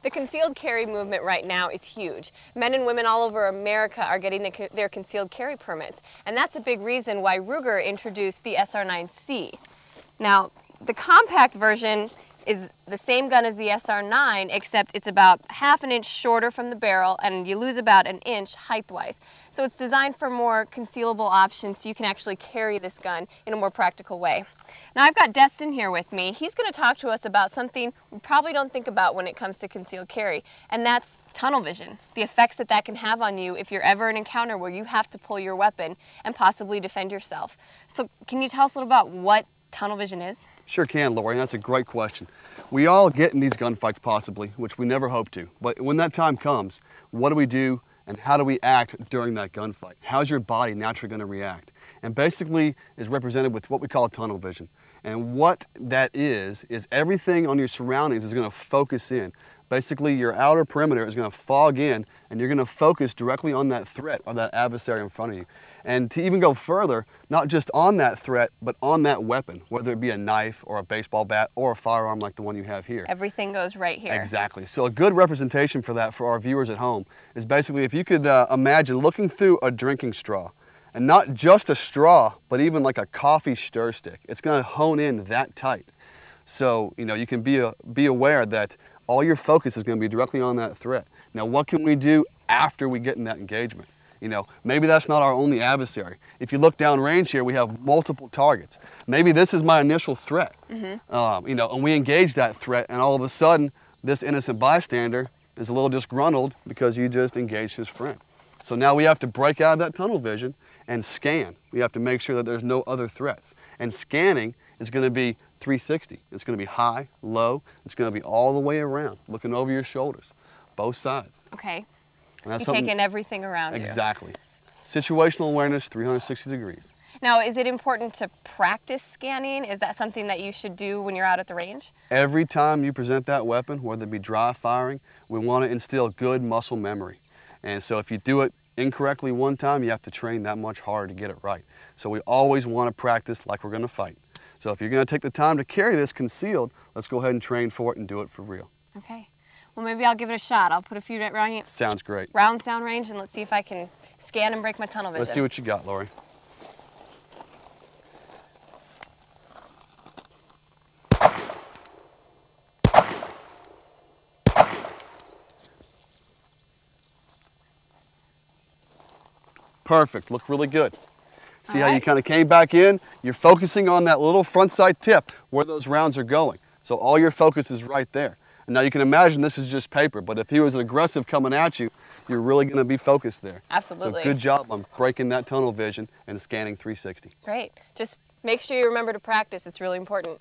The concealed carry movement right now is huge. Men and women all over America are getting their concealed carry permits, and that's a big reason why Ruger introduced the SR9C. Now, the compact version is the same gun as the SR9, except it's about ½ an inch shorter from the barrel, and you lose about an inch height-wise. So it's designed for more concealable options, so you can actually carry this gun in a more practical way. Now I've got Destin here with me. He's going to talk to us about something we probably don't think about when it comes to concealed carry, and that's tunnel vision, the effects that that can have on you if you're ever in an encounter where you have to pull your weapon and possibly defend yourself. So can you tell us a little about what tunnel vision is? Sure can, Lori, and that's a great question. We all get in these gunfights possibly, which we never hope to, but when that time comes, what do we do and how do we act during that gunfight? How's your body naturally going to react? And basically is represented with what we call tunnel vision. And what that is everything on your surroundings is going to focus in. Basically, your outer perimeter is going to fog in, and you're going to focus directly on that threat or that adversary in front of you. And to even go further, not just on that threat, but on that weapon, whether it be a knife or a baseball bat or a firearm like the one you have here. Everything goes right here. Exactly. So a good representation for that for our viewers at home is basically if you could imagine looking through a drinking straw, and not just a straw, but even like a coffee stir stick. It's going to hone in that tight. So, you know, you can be aware that all your focus is going to be directly on that threat. Now, what can we do after we get in that engagement? You know, maybe that's not our only adversary. If you look down range here, we have multiple targets. Maybe this is my initial threat. You know, and we engage that threat, and all of a sudden, this innocent bystander is a little disgruntled because you just engaged his friend. So now we have to break out of that tunnel vision and scan. We have to make sure that there's no other threats. And scanning is going to be 360. It's going to be high, low. It's going to be all the way around, looking over your shoulders, both sides. Okay. And that's you're taking everything around you. Exactly. Situational awareness, 360 degrees. Now, is it important to practice scanning? Is that something that you should do when you're out at the range? Every time you present that weapon, whether it be dry firing, we want to instill good muscle memory. And so if you do it incorrectly one time, you have to train that much harder to get it right. So we always want to practice like we're going to fight. So if you're going to take the time to carry this concealed, let's go ahead and train for it and do it for real. Okay. Well, maybe I'll give it a shot. I'll put a few Sounds great. rounds down range, and let's see if I can scan and break my tunnel vision. Let's see what you got, Lori. Perfect, look really good. See how you kind of came back in? You're focusing on that little front side tip where those rounds are going. So all your focus is right there. And now you can imagine this is just paper, but if he was aggressive coming at you, you're really going to be focused there. Absolutely. So good job on breaking that tunnel vision and scanning 360. Great. Just make sure you remember to practice. It's really important.